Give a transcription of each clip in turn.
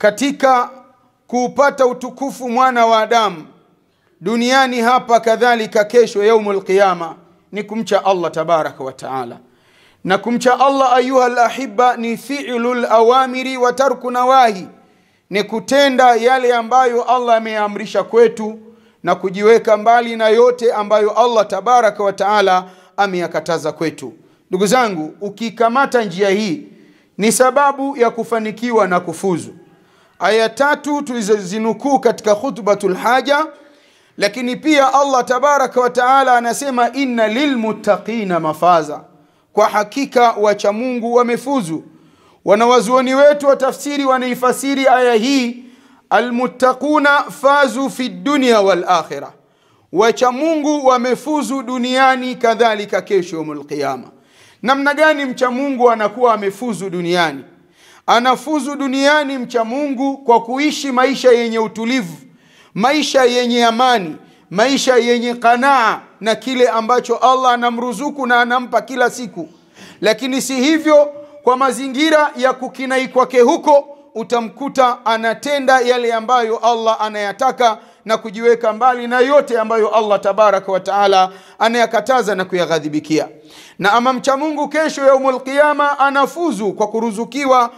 katika kupata utukufu mwana wa Adamu duniani hapa kadhalika kesho yaumul qiyama ni kumcha Allah tabaraka wa taala. Na kumcha Allah ayuha alahibba ni fi'lul awamiri wa tarku nawahi, ni kutenda yale ambayo Allah ameamrisha kwetu na kujiweka mbali na yote ambayo Allah tabaraka wa taala ameyakataza kwetu. Ndugu zangu, ukikamata njia hii ni sababu ya kufanikiwa na kufuzu. Aya 3 tulizozinukuu katika khutbatul haja, lakini pia Allah tabaraka wa taala anasema inna lilmuttaqina mafaza, kwa hakika wacha Mungu wamefuzu. Wanawazuoni wetu wa tafsiri wanaifasiri aya hii almuttaquna fazu fi dunya wal akhirah, wacha Mungu wamefuzu duniani kadhalika kesho yaumul qiyama. Namna gani mcha Mungu anakuwa amefuzu duniani? Anafuzu duniani mcha Mungu kwa kuishi maisha yenye utulivu, maisha yenye amani, maisha yenye qanaa na kile ambacho Allah anamruzuku na anampa kila siku. Lakini si hivyo, kwa mazingira ya kukinai kwake huko utamkuta anatenda yale ambayo Allah anayataka na kujiweka mbali na yote ambayo Allah tabaraka wa taala anayakataza na kuyaghadhibikia. Na ama mcha Mungu kesho yaumul qiyama anafuzu kwa kuruzukiwa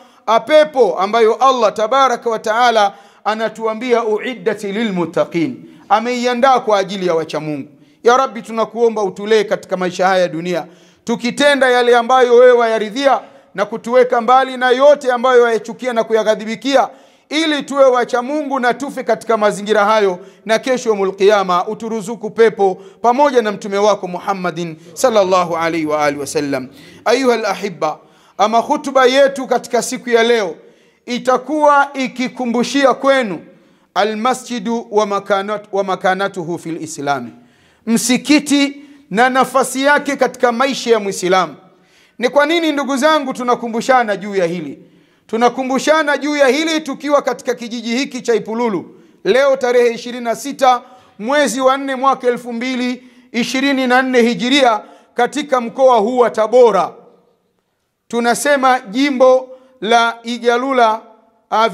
pepo ambayo Allah tabaraka wa taala anatuambia uiddati lilmuttaqin, ameiandaa kwa ajili ya wacha Mungu. Ya Rabbi, tunakuomba utulee katika maisha haya dunia tukitenda yale ambayo wewe wayaridhia na kutuweka mbali na yote ambayo wayachukia na kuyaghadhibikia, ili tuwe wacha Mungu na tufe katika mazingira hayo, na kesho yaumul qiyama uturuzuku pepo pamoja na mtume wako Muhammadin sallallahu alaihi wa alihi wasallam. Ayuha alahibba, ama hutuba yetu katika siku ya leo itakuwa ikikumbushia kwenu almasjidu wa makanatuhu fil islami, msikiti na nafasi yake katika maisha ya Muislamu. Ni kwa nini ndugu zangu tunakumbushana juu ya hili? Tunakumbushana juu ya hili tukiwa katika kijiji hiki cha Ipululu leo tarehe 26 mwezi wa 4 mwaka 2024 Hijiria, katika mkoa huu wa Tabora. Tunasema jimbo la Igalula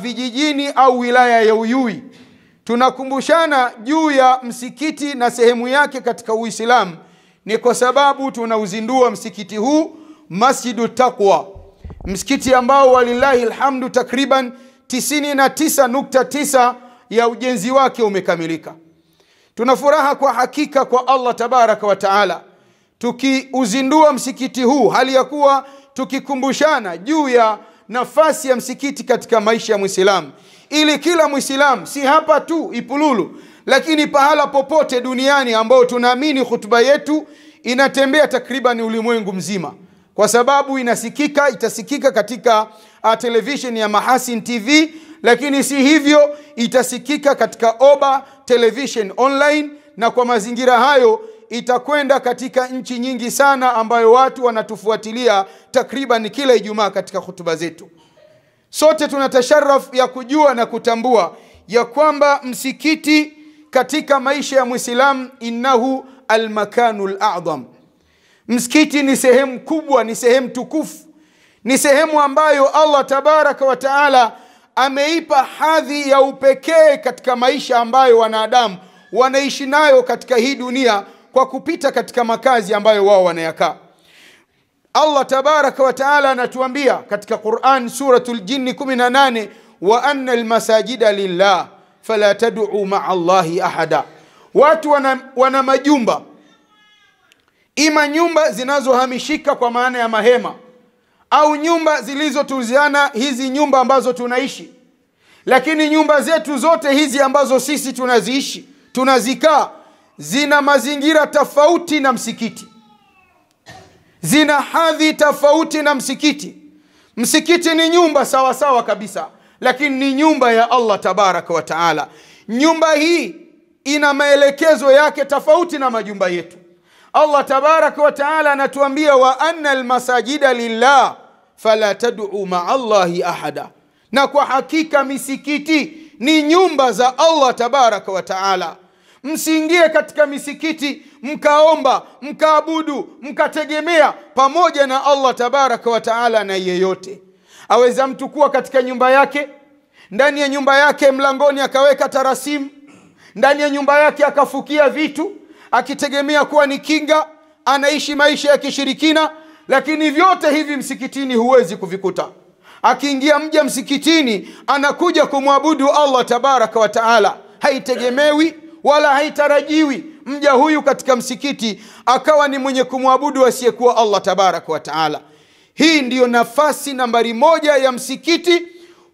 vijijini au wilaya ya Uyui. Tunakumbushana juu ya msikiti na sehemu yake katika Uislamu ni kwa sababu tunauzindua msikiti huu, Masjidu Taqwa, msikiti ambao walillahi alhamdu takriban 99.9 ya ujenzi wake umekamilika. Tunafuraha kwa hakika kwa Allah tabaraka wa taala tukiuzindua msikiti huu, hali ya kuwa tukikumbushana juu ya nafasi ya msikiti katika maisha ya Muislamu, ili kila Muislamu, si hapa tu Ipululu, lakini pahala popote duniani ambao tunaamini hutuba yetu inatembea takriban ulimwengu mzima, kwa sababu itasikika katika television ya Mahasin TV, lakini si hivyo, itasikika katika Oba Television Online, na kwa mazingira hayo itakwenda katika nchi nyingi sana ambayo watu wanatufuatilia takriban kila Ijumaa katika hutuba zetu. Sote tunatasharraf ya kujua na kutambua ya kwamba msikiti katika maisha ya Muislamu innahu almakanul a'zam. Msikiti ni sehemu kubwa, ni sehemu tukufu, ni sehemu ambayo Allah tabaraka wa taala ameipa hadhi ya upekee katika maisha ambayo wanadamu wanaishi nayo katika hii dunia kwa kupita katika makazi ambayo wao wanayakaa. Allah tabaraka wa taala anatuambia katika Qur'an suratul Jinn 18, wa anna almasajida lillah fala tad'u ma'a Allahi ahada. Watu wana majumba, ima nyumba zinazohamishika kwa maana ya mahema au nyumba zilizotuziana, hizi nyumba ambazo tunaishi. Lakini nyumba zetu zote hizi ambazo sisi tunaziishi, tunazikaa, zina mazingira tofauti na msikiti, zina hadhi tofauti na msikiti. Msikiti ni nyumba sawa sawa kabisa, lakini ni nyumba ya Allah tabaraka wa taala. Nyumba hii ina maelekezo yake tofauti na majumba yetu. Allah tabaraka wa taala anatuambia wa anna almasajida lillah fala tad'u ma'a Allahi ahada, na kwa hakika misikiti ni nyumba za Allah tabaraka wa taala. Msiingie katika misikiti mkaomba, mkaabudu, mkategemea pamoja na Allah tabaraka wa taala na yeyote. Aweza mtu kuwa katika nyumba yake ndani ya nyumba yake mlangoni akaweka tarasimu, ndani ya nyumba yake akafukia vitu akitegemea kuwa ni kinga, anaishi maisha ya kishirikina. Lakini vyote hivi msikitini huwezi kuvikuta. Akiingia mja msikitini anakuja kumwabudu Allah tabaraka wa taala, haitegemewi wala haitarajiwi mja huyu katika msikiti akawa ni mwenye kumwabudu asiyekuwa Allah tabaraka wa taala. Hii ndiyo nafasi nambari 1 ya msikiti,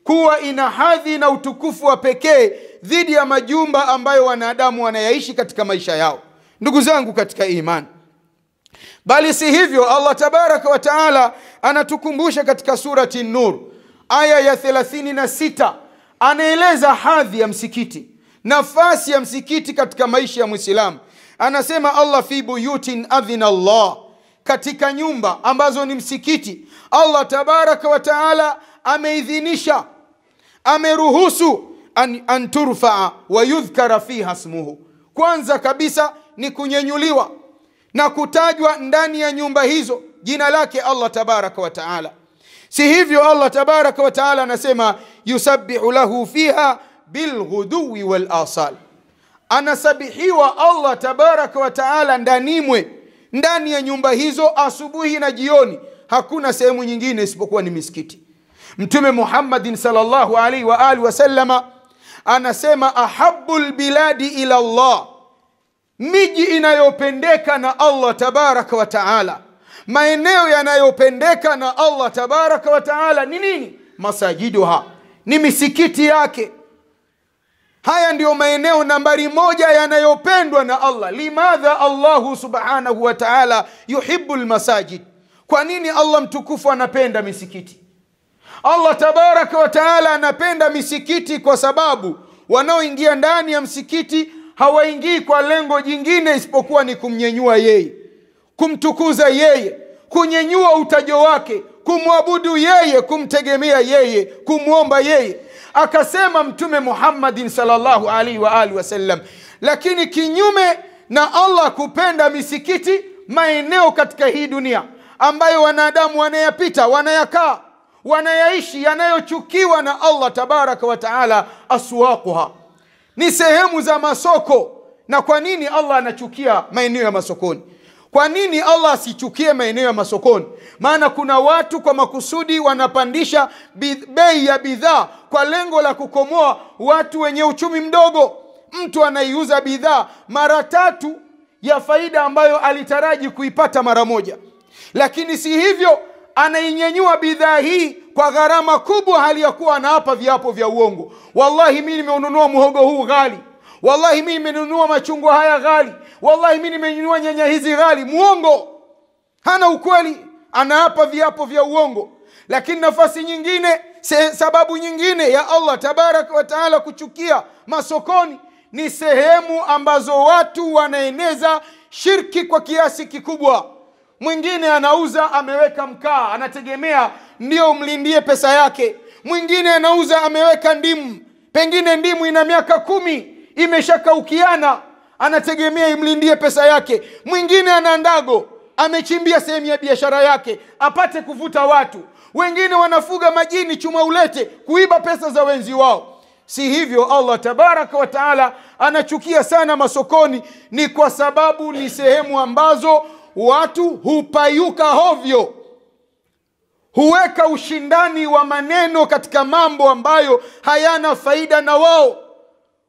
kuwa ina hadhi na utukufu wa pekee dhidi ya majumba ambayo wanadamu wanayaishi katika maisha yao. Ndugu zangu katika imani, bali si hivyo, Allah tabaraka wa taala anatukumbusha katika surati Nur aya ya 36, anaeleza hadhi ya msikiti, nafasi ya msikiti katika maisha ya Muislamu. Anasema Allah, fi buyutin adhina Allah, katika nyumba ambazo ni msikiti Allah tabaraka wa taala ameidhinisha, ameruhusu an turfaa wa yudhkara fiha ismuhu. Kwanza kabisa ni kunyenyuliwa na kutajwa ndani ya nyumba hizo jina lake Allah tabaraka wa taala. Si hivyo, Allah tabaraka wa taala anasema yusabbihu lahu fiha bilghuduwi wal asal, anasabihiwa Allah tabaraka wa taala ndani ya nyumba hizo asubuhi na jioni. Hakuna sehemu nyingine isipokuwa ni misikiti. Mtume Muhammadin sallallahu alaihi wa alihi wasallama anasema ahabbul biladi ila Allah, miji inayopendeka na Allah tabaraka wa taala, maeneo yanayopendeka na Allah tabaraka wa taala ni nini? Masajiduha, ni misikiti yake. Haya ndiyo maeneo nambari 1 yanayopendwa na Allah. Limadha Allahu subhanahu wa ta'ala yuhibbul masajid? Kwa nini Allah mtukufu anapenda misikiti? Allah tabaraka wa ta'ala anapenda misikiti kwa sababu wanaoingia ndani ya msikiti hawaingii kwa lengo jingine isipokuwa ni kumnyenyua yeye, kumtukuza yeye, kunyenyua utajo wake, kumwabudu yeye, kumtegemea yeye, kumwomba yeye. Akasema Mtume Muhammadin sallallahu alaihi wa alihi wasallam, lakini kinyume na Allah kupenda misikiti, maeneo katika hii dunia ambayo wanadamu wanayapita, wanayakaa, wanayaishi, yanayochukiwa na Allah tabaraka wa taala, aswaquha, ni sehemu za masoko. Na kwa nini Allah anachukia maeneo ya masokoni? Kwa nini Allah asichukie maeneo ya masokoni? Maana kuna watu kwa makusudi wanapandisha bei ya bidhaa kwa lengo la kukomoa watu wenye uchumi mdogo. Mtu anaiuza bidhaa mara 3 ya faida ambayo alitaraji kuipata mara moja, lakini si hivyo, anainyenyua bidhaa hii kwa gharama kubwa, hali ya kuwa anaapa viapo vya uongo. Wallahi mimi nimeununua muhogo huu ghali, wallahi mimi nimenunua machungwa haya ghali, wallahi mimi nimenunua nyanya hizi ghali. Muongo, hana ukweli, anaapa viapo vya uongo. Lakini nafasi nyingine, sababu nyingine ya Allah tabaraka wa taala kuchukia masokoni ni sehemu ambazo watu wanaeneza shirki kwa kiasi kikubwa. Mwingine anauza ameweka mkaa, anategemea ndio umlindie pesa yake. Mwingine anauza ameweka ndimu, pengine ndimu ina miaka 10 imeshakaukiana, anategemea imlindie pesa yake. Mwingine ana ndago, amechimbia sehemu ya biashara yake apate kuvuta watu. Wengine wanafuga majini chuma ulete kuiba pesa za wenzi wao. Si hivyo, Allah tabaraka wa taala anachukia sana masokoni, ni kwa sababu ni sehemu ambazo watu hupayuka hovyo, huweka ushindani wa maneno katika mambo ambayo hayana faida na wao.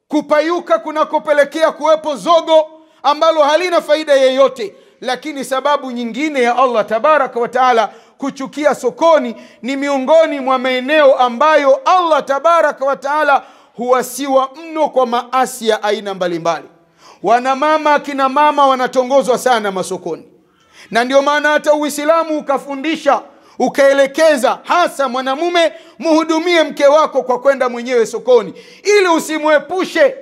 Kupayuka kunakopelekea kuwepo zogo ambalo halina faida yeyote. Lakini sababu nyingine ya Allah tabaraka wa taala kuchukia sokoni ni miongoni mwa maeneo ambayo Allah tabaraka wa taala huwasiwa mno kwa maasi ya aina mbalimbali. Wanamama, kina mama wanatongozwa sana masokoni, na ndio maana hata Uislamu ukafundisha, ukaelekeza hasa mwanamume, muhudumie mke wako kwa kwenda mwenyewe sokoni, ili usimwepushe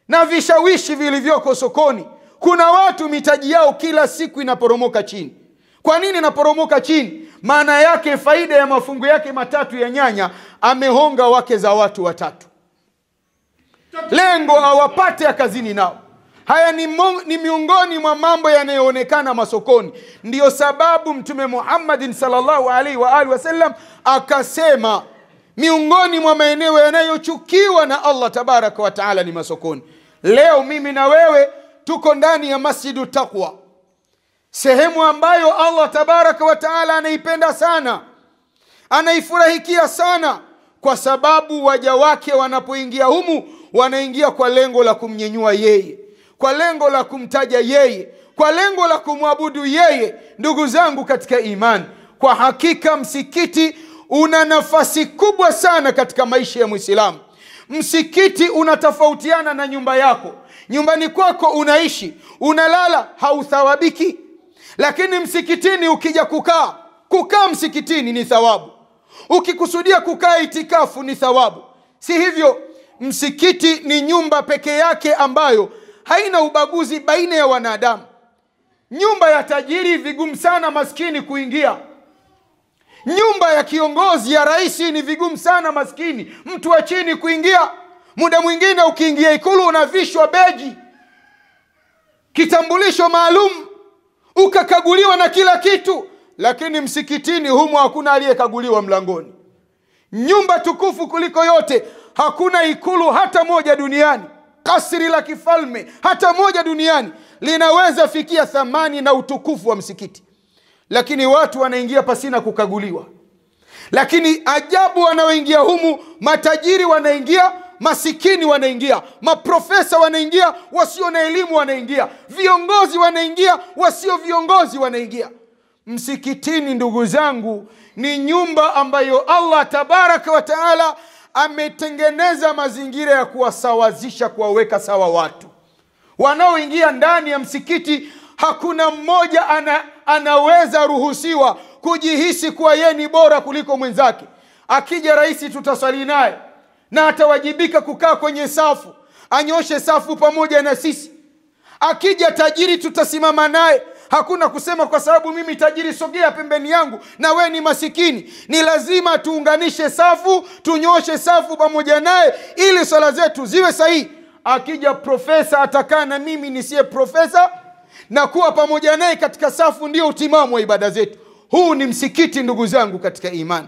na vishawishi vilivyoko sokoni. Kuna watu mitaji yao kila siku inaporomoka chini. Kwa nini inaporomoka chini? Maana yake faida ya mafungu yake 3 ya nyanya amehonga wake za watu 3, lengo awapate kazini nao. Haya ni miongoni mwa mambo yanayoonekana masokoni. Ndiyo sababu Mtume Muhammadin sallallahu alaihi wa alihi wasallam akasema miongoni mwa maeneo yanayochukiwa na Allah tabaraka wa taala ni masokoni. Leo mimi na wewe tuko ndani ya Masjidu Taqwa, sehemu ambayo Allah tabaraka wa taala anaipenda sana, anaifurahikia sana, kwa sababu waja wake wanapoingia humu wanaingia kwa lengo la kumnyenyua yeye, kwa lengo la kumtaja yeye, kwa lengo la kumwabudu yeye. Ndugu zangu katika imani, kwa hakika msikiti una nafasi kubwa sana katika maisha ya Muislamu. Msikiti unatofautiana na nyumba yako. Nyumbani kwako unaishi, unalala, hauthawabiki. Lakini msikitini ukija kukaa msikitini ni thawabu. Ukikusudia kukaa itikafu ni thawabu. Si hivyo, msikiti ni nyumba peke yake ambayo haina ubaguzi baina ya wanadamu. Nyumba ya tajiri vigumu sana maskini kuingia. Nyumba ya kiongozi, ya rais, ni vigumu sana maskini, mtu wa chini kuingia. Muda mwingine ukiingia Ikulu unavishwa beji, kitambulisho maalum, ukakaguliwa na kila kitu. Lakini msikitini humo hakuna aliyekaguliwa mlangoni. Nyumba tukufu kuliko yote, hakuna ikulu hata moja duniani, kasri la kifalme hata moja duniani linaweza fikia thamani na utukufu wa msikiti. Lakini watu wanaingia pasina kukaguliwa. Lakini ajabu, wanaoingia humu, matajiri wanaingia, masikini wanaingia, maprofesa wanaingia, wasio na elimu wanaingia, viongozi wanaingia, wasio viongozi wanaingia. Msikitini, ndugu zangu, ni nyumba ambayo Allah tabaraka wa taala ametengeneza mazingira ya kuwasawazisha, kuwaweka sawa watu. Wanaoingia ndani ya msikiti, hakuna mmoja anaweza ruhusiwa kujihisi kuwa yeye ni bora kuliko mwenzake. Akija rais tutaswali naye na atawajibika kukaa kwenye safu, anyoshe safu pamoja na sisi. Akija tajiri tutasimama naye, hakuna kusema kwa sababu mimi tajiri sogea pembeni yangu na we ni masikini. Ni lazima tuunganishe safu, tunyoshe safu pamoja naye ili swala zetu ziwe sahihi. Akija profesa atakaa na mimi nisiye profesa na kuwa pamoja naye katika safu, ndio utimamu wa ibada zetu. Huu ni msikiti, ndugu zangu katika imani.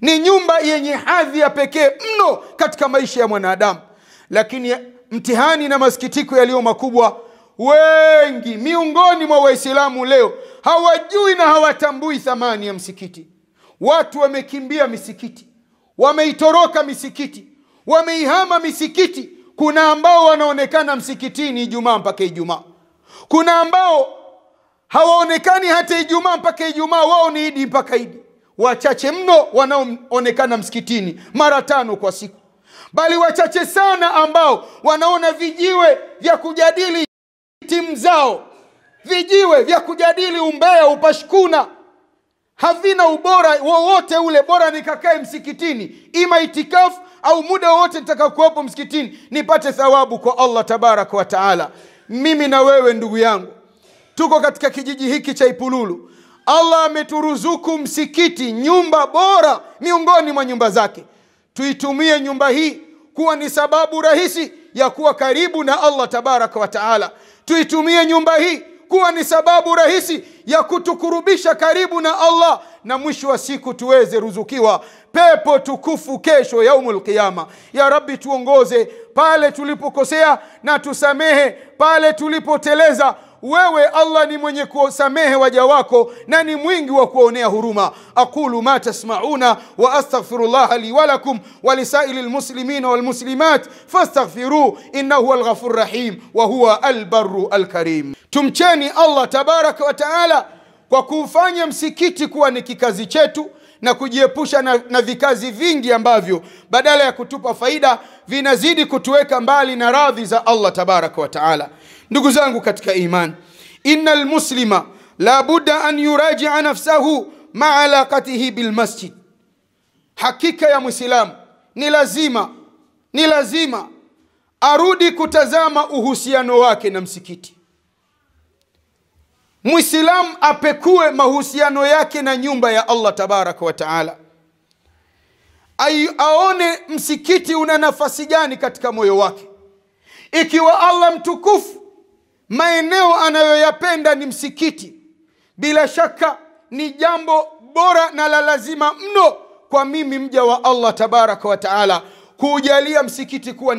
Ni nyumba yenye hadhi ya pekee mno katika maisha ya mwanadamu. Lakini mtihani na masikitiko yaliyo makubwa, wengi miongoni mwa Waislamu leo hawajui na hawatambui thamani ya msikiti. Watu wamekimbia misikiti, wameitoroka misikiti, wameihama misikiti. Kuna ambao wanaonekana msikitini Ijumaa mpaka Ijumaa. Kuna ambao hawaonekani hata Ijumaa mpaka Ijumaa, wao ni Idi mpaka Idi. Wachache mno wanaoonekana msikitini mara 5 kwa siku. Bali wachache sana ambao wanaona vijiwe vya kujadili timu zao, vijiwe vya kujadili umbea, upashkuna, havina ubora wowote ule. Bora nikakae msikitini, ima itikafu au muda wote nitakaokuwepo msikitini nipate thawabu kwa Allah tabaraka wa taala. Mimi na wewe ndugu yangu tuko katika kijiji hiki cha Ipululu. Allah ameturuzuku msikiti, nyumba bora miongoni mwa nyumba zake. Tuitumie nyumba hii kuwa ni sababu rahisi ya kuwa karibu na Allah tabaraka wa taala. Tuitumie nyumba hii kuwa ni sababu rahisi ya kutukurubisha karibu na Allah, na mwisho wa siku tuweze ruzukiwa pepo tukufu kesho yaumul qiyama. Ya Rabbi, tuongoze pale tulipokosea na tusamehe pale tulipoteleza. Wewe Allah ni mwenye kusamehe waja wako na ni mwingi wa kuonea huruma. Aqulu ma tasma'una wa astaghfirullah li wa lakum wa lisailil muslimina wal muslimat fastaghfiruhu innahu huwal ghafurur rahim wa huwa albarru alkarim. Tumcheni Allah tabaraka wa taala kwa kufanya msikiti kuwa ni kikazi chetu na kujiepusha na vikazi vingi ambavyo badala ya kutupa faida vinazidi kutuweka mbali na radhi za Allah tabaraka wa taala. Ndugu zangu katika iman, innal muslima la budda an yuraji'a nafsahu ma'a alaqatihi bil masjid. Hakika ya Muislamu ni lazima arudi kutazama uhusiano wake na msikiti. Muislamu apekue mahusiano yake na nyumba ya Allah tabaraka wa taala. Aone msikiti una nafasi gani katika moyo wake. Ikiwa Allah mtukufu maeneo anayoyapenda ni msikiti, bila shaka ni jambo bora na la lazima mno kwa mimi mja wa Allah tabaraka wa taala kuujalia msikiti kuwa